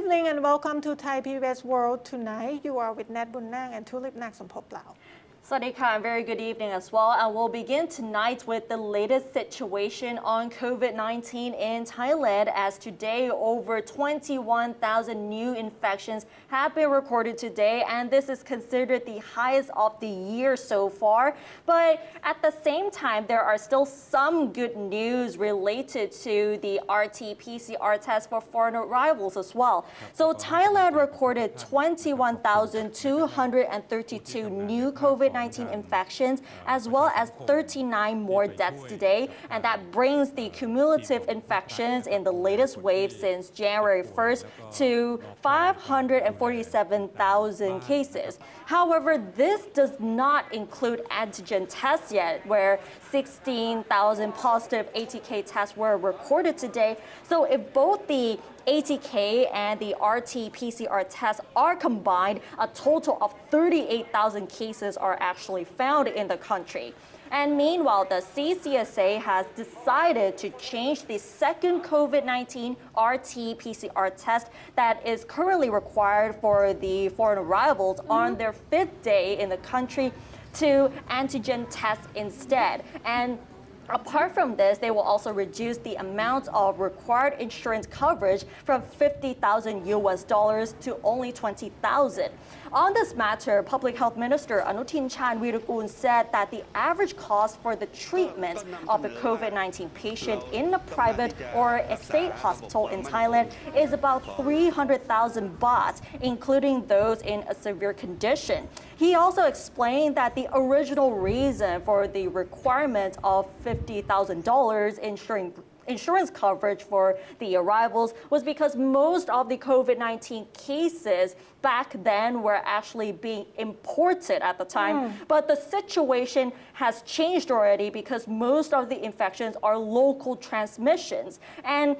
evening and welcome to Thai PBS World Tonight. You are with Nat Bunnang and Tulip Naksamphoplao. Sawadee-ka, very good evening as well. And we'll begin tonight with the latest situation on COVID-19 in Thailand, as today over 21,000 new infections have been recorded today, and this is considered the highest of the year so far. But at the same time, there are still some good news related to the RT-PCR test for foreign arrivals as well. So Thailand recorded 21,232 new COVID-19 infections, as well as 39 more deaths today, and that brings the cumulative infections in the latest wave since January 1st to 547,000 cases. However, this does not include antigen tests yet, where 16,000 positive ATK tests were recorded today. So if both the ATK and the RT-PCR tests are combined, a total of 38,000 cases are actually found in the country. And meanwhile, the CCSA has decided to change the second COVID-19 RT-PCR test that is currently required for the foreign arrivals on their 5th day in the country to antigen tests instead. And apart from this, they will also reduce the amount of required insurance coverage from $50,000 US to only $20,000. On this matter, Public Health Minister Anutin Chanvirakul said that the average cost for the treatment of a COVID-19 patient in a private or a state hospital in Thailand is about 300,000 baht, including those in a severe condition. He also explained that the original reason for the requirement of $50,000 insurance coverage for the arrivals was because most of the COVID-19 cases back then were actually being imported at the time. But the situation has changed already because most of the infections are local transmissions. And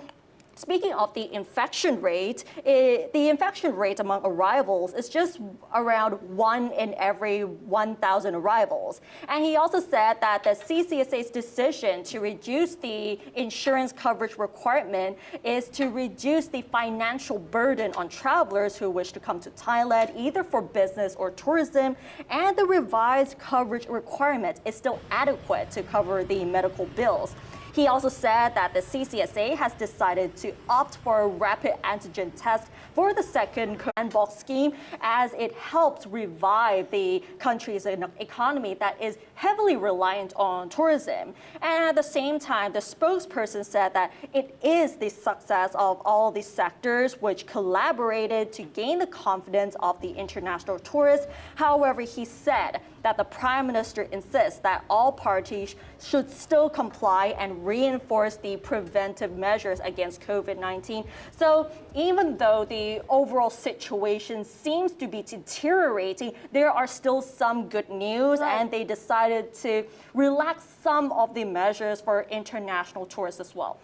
speaking of the infection rate, the infection rate among arrivals is just around 1 in every 1,000 arrivals. And he also said that the CCSA's decision to reduce the insurance coverage requirement is to reduce the financial burden on travelers who wish to come to Thailand, either for business or tourism, and the revised coverage requirement is still adequate to cover the medical bills. He also said that the CCSA has decided to opt for a rapid antigen test for the second sandbox scheme, as it helps revive the country's economy that is heavily reliant on tourism. And at the same time, the spokesperson said that it is the success of all these sectors which collaborated to gain the confidence of the international tourists. However, he said that the Prime Minister insists that all parties should still comply and reinforce the preventive measures against COVID-19. So even though the overall situation seems to be deteriorating, there are still some good news, and they decided to relax some of the measures for international tourists as well.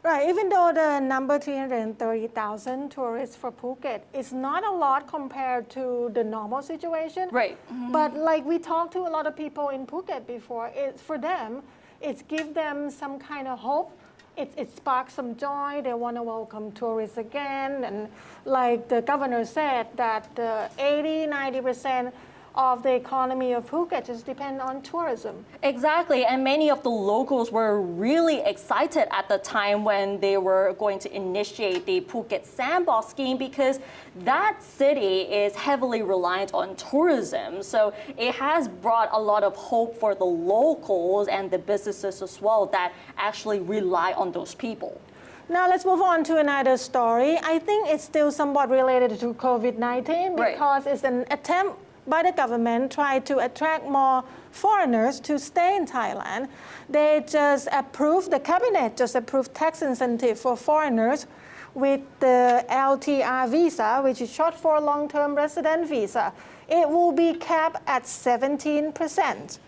Right, even though the number 330,000 tourists for Phuket is not a lot compared to the normal situation. Right. But like we talked to a lot of people in Phuket before, for them, it's give them some kind of hope. It sparks some joy. They want to welcome tourists again. And like the governor said, that 80-90% of the economy of Phuket just depend on tourism. Exactly, and many of the locals were really excited at the time when they were going to initiate the Phuket Sandbox scheme, because that city is heavily reliant on tourism. So it has brought a lot of hope for the locals and the businesses as well that actually rely on those people. Now let's move on to another story. I think it's still somewhat related to COVID-19 because it's an attempt by the government try to attract more foreigners to stay in Thailand. They just approved, the cabinet just approved tax incentive for foreigners with the LTR visa, which is short for long-term resident visa. It will be capped at 17%.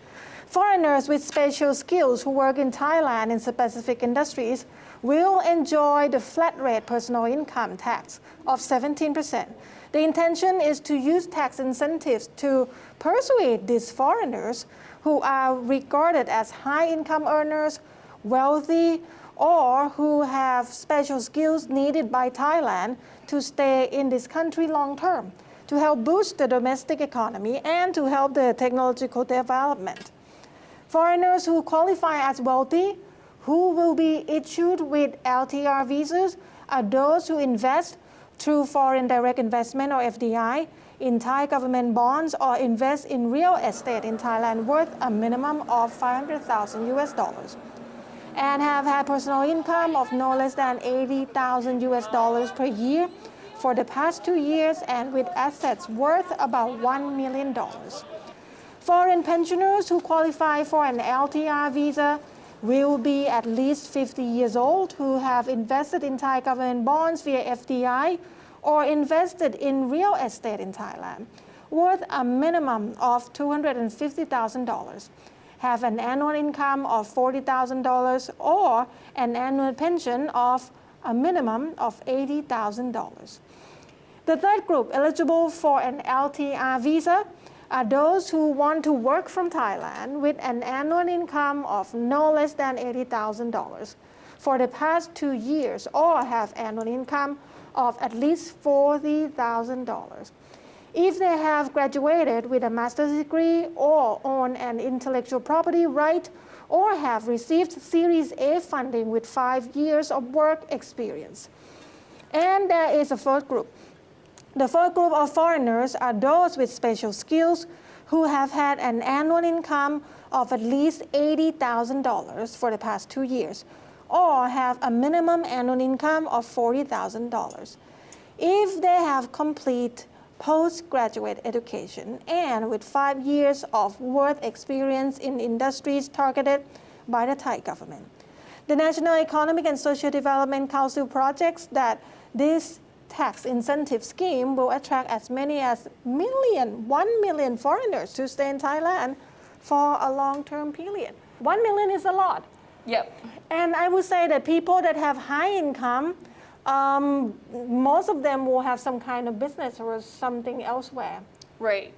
Foreigners with special skills who work in Thailand in specific industries will enjoy the flat rate personal income tax of 17%. The intention is to use tax incentives to persuade these foreigners who are regarded as high income earners, wealthy, or who have special skills needed by Thailand to stay in this country long term, to help boost the domestic economy and to help the technological development. Foreigners who qualify as wealthy, who will be issued with LTR visas, are those who invest through foreign direct investment or FDI in Thai government bonds or invest in real estate in Thailand worth a minimum of 500,000 US dollars and have had personal income of no less than 80,000 US dollars per year for the past 2 years and with assets worth about $1 million. Foreign pensioners who qualify for an LTR visa will be at least 50 years old who have invested in Thai government bonds via FDI or invested in real estate in Thailand worth a minimum of $250,000, have an annual income of $40,000 or an annual pension of a minimum of $80,000. The third group eligible for an LTR visa are those who want to work from Thailand with an annual income of no less than $80,000 for the past 2 years or have annual income of at least $40,000. If they have graduated with a master's degree or own an intellectual property right or have received Series A funding with 5 years of work experience. And there is a fourth group. The fourth group of foreigners are those with special skills who have had an annual income of at least $80,000 for the past 2 years or have a minimum annual income of $40,000. If they have complete postgraduate education and with 5 years of work experience in industries targeted by the Thai government. The National Economic and Social Development Council projects that this tax incentive scheme will attract as many as 1 million foreigners to stay in Thailand for a long-term period. 1 million is a lot. Yep. And I would say that people that have high income, most of them will have some kind of business or something elsewhere. Right.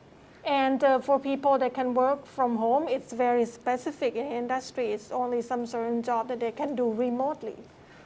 And for people that can work from home, it's very specific in industry. It's only some certain job that they can do remotely.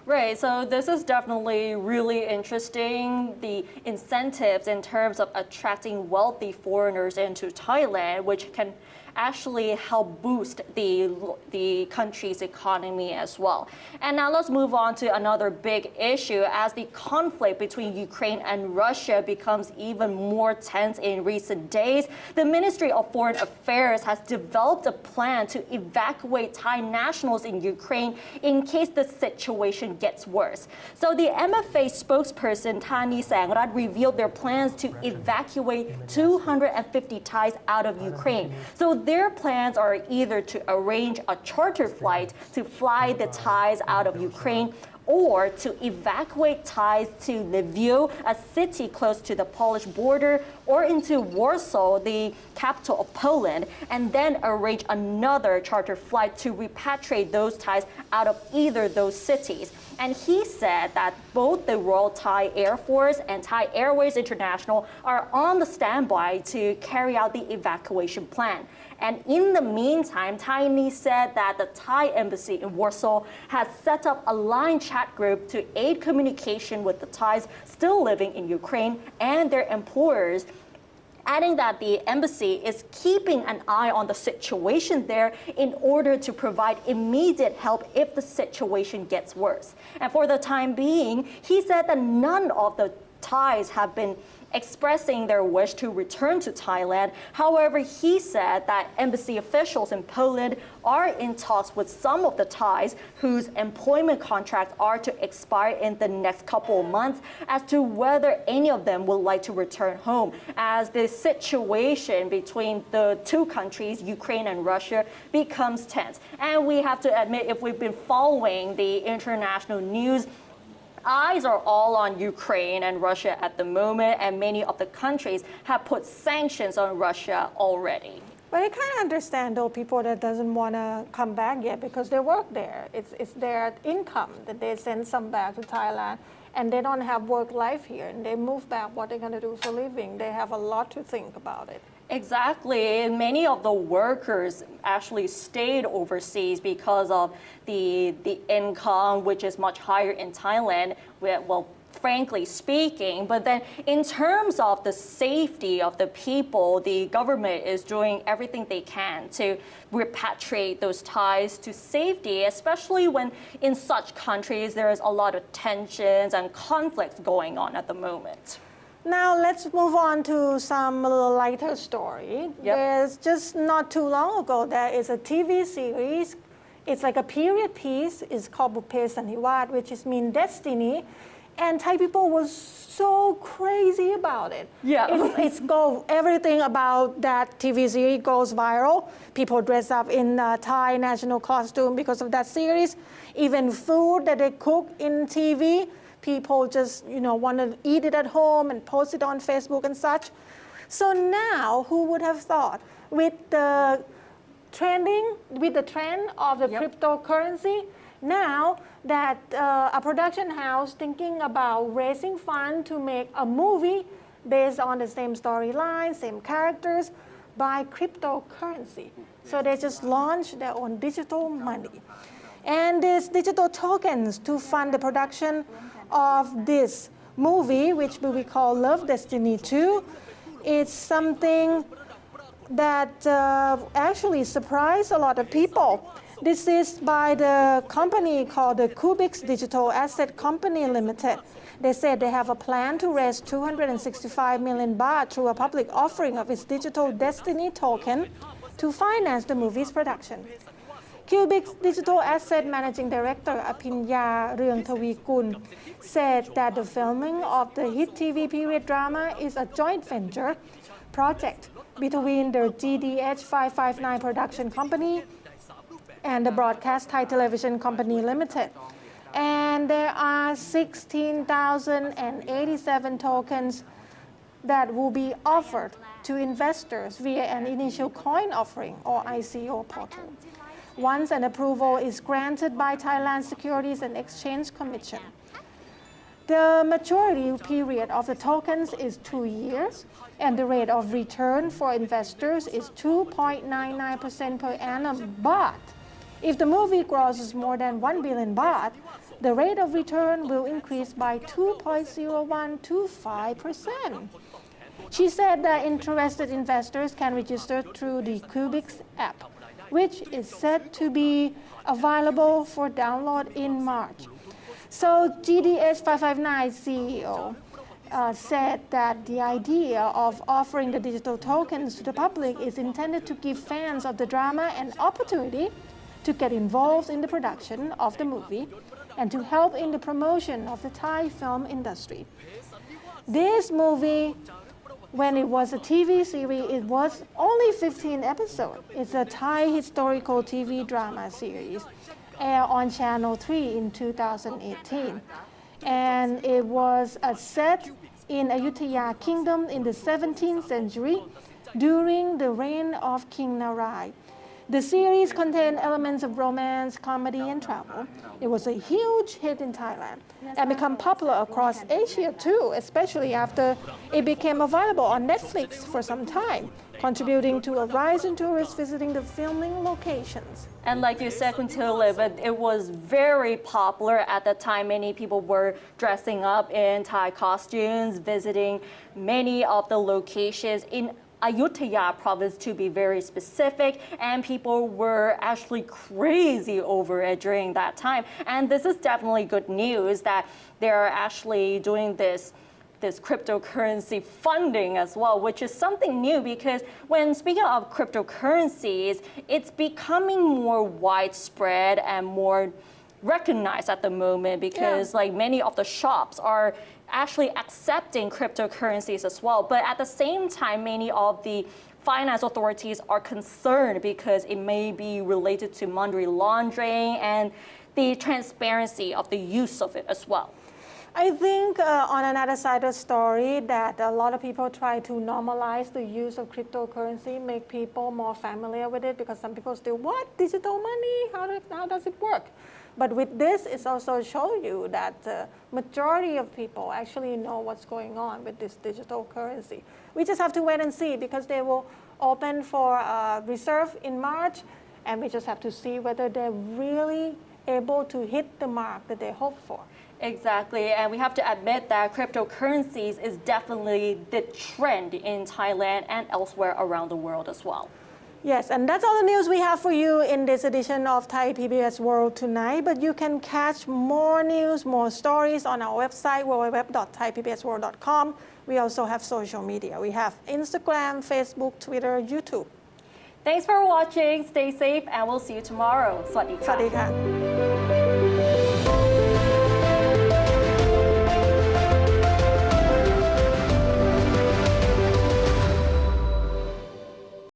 Right, so this is definitely really interesting, the incentives in terms of attracting wealthy foreigners into Thailand, which can actually help boost the country's economy as well. And now let's move on to another big issue as the conflict between Ukraine and Russia becomes even more tense in recent days. The Ministry of Foreign Affairs has developed a plan to evacuate Thai nationals in Ukraine in case the situation gets worse. So the MFA spokesperson Thani Sangrat revealed their plans to evacuate 250 Thais out of Ukraine. So their plans are either to arrange a charter flight to fly the Thais out of Ukraine or to evacuate Thais to Lviv, a city close to the Polish border, or into Warsaw, the capital of Poland, and then arrange another charter flight to repatriate those Thais out of either those cities. And he said that both the Royal Thai Air Force and Thai Airways International are on the standby to carry out the evacuation plan. And in the meantime, Thani said that the Thai embassy in Warsaw has set up a line chat group to aid communication with the Thais still living in Ukraine and their employers, adding that the embassy is keeping an eye on the situation there in order to provide immediate help if the situation gets worse. And for the time being, he said that none of the Thais have been expressing their wish to return to Thailand. However, he said that embassy officials in Poland are in talks with some of the Thais whose employment contracts are to expire in the next couple of months as to whether any of them would like to return home, as the situation between the two countries, Ukraine and Russia, becomes tense. And we have to admit, if we've been following the international news, eyes are all on Ukraine and Russia at the moment, and many of the countries have put sanctions on Russia already. But I kind of understand, though, people that doesn't want to come back yet because they work there. It's their income that they send some back to Thailand, and they don't have work life here, and they move back. What they're going to do for a living? They have a lot to think about it. Exactly. Many of the workers actually stayed overseas because of the income, which is much higher in Thailand, well, frankly speaking. But then in terms of the safety of the people, the government is doing everything they can to repatriate those Thais to safety, especially when in such countries there is a lot of tensions and conflicts going on at the moment. Now let's move on to some little lighter story. Yep. There's just not too long ago, there is a TV series. It's like a period piece. It's called Bupphe Saniwat, which is mean destiny. And Thai people was so crazy about it. Yeah. Everything about that TV series goes viral. People dress up in Thai national costume because of that series. Even food that they cook in TV, people just want to eat it at home and post it on Facebook and such. So now, who would have thought, with the trend of the cryptocurrency, now that a production house thinking about raising funds to make a movie based on the same storyline, same characters, by cryptocurrency. So they just launched their own digital money. And these digital tokens to fund the production of this movie, which we call Love Destiny 2, it's something that actually surprised a lot of people. This is by the company called the Kubix Digital Asset Company Limited. They said they have a plan to raise 265 million baht through a public offering of its digital destiny token to finance the movie's production. Kubix Digital Asset Managing Director Apinya Reungthavikul said that the filming of the hit TV period drama is a joint venture project between the GDH 559 production company and the Broadcast Thai Television Company Limited. And there are 16,087 tokens that will be offered to investors via an initial coin offering or ICO portal, once an approval is granted by Thailand Securities and Exchange Commission. The maturity period of the tokens is 2 years, and the rate of return for investors is 2.99% per annum. But if the movie grosses more than 1 billion baht, the rate of return will increase by 2.0125%. She said that interested investors can register through the Kubix app, which is set to be available for download in March. So GDH 559 CEO said that the idea of offering the digital tokens to the public is intended to give fans of the drama an opportunity to get involved in the production of the movie and to help in the promotion of the Thai film industry. This movie, when it was a TV series, it was only 15 episodes. It's a Thai historical TV drama series, aired on Channel 3 in 2018. And it was set in Ayutthaya Kingdom in the 17th century during the reign of King Narai. The series contained elements of romance, comedy, and travel. It was a huge hit in Thailand and became popular across Asia too, especially after it became available on Netflix for some time, contributing to a rise in tourists visiting the filming locations. And like you said, Kuntulip, it was very popular at the time. Many people were dressing up in Thai costumes, visiting many of the locations in Ayutthaya province, to be very specific, and people were actually crazy over it during that time. And this is definitely good news that they're actually doing this cryptocurrency funding as well, which is something new, because when speaking of cryptocurrencies, it's becoming more widespread and more recognized at the moment, because like many of the shops are actually accepting cryptocurrencies as well. But at the same time, many of the finance authorities are concerned because it may be related to money laundering and the transparency of the use of it as well. I think on another side of the story that a lot of people try to normalize the use of cryptocurrency, make people more familiar with it, because some people still, what, digital money? How does it work? But with this, it's also show you that the majority of people actually know what's going on with this digital currency. We just have to wait and see because they will open for reserve in March, and we just have to see whether they're really able to hit the mark that they hope for. Exactly, and we have to admit that cryptocurrencies is definitely the trend in Thailand and elsewhere around the world as well. Yes, and that's all the news we have for you in this edition of Thai PBS World Tonight. But you can catch more news, more stories on our website, www.thaipbsworld.com. We also have social media. We have Instagram, Facebook, Twitter, YouTube. Thanks for watching. Stay safe, and we'll see you tomorrow. สวัสดีค่ะ สวัสดีค่ะ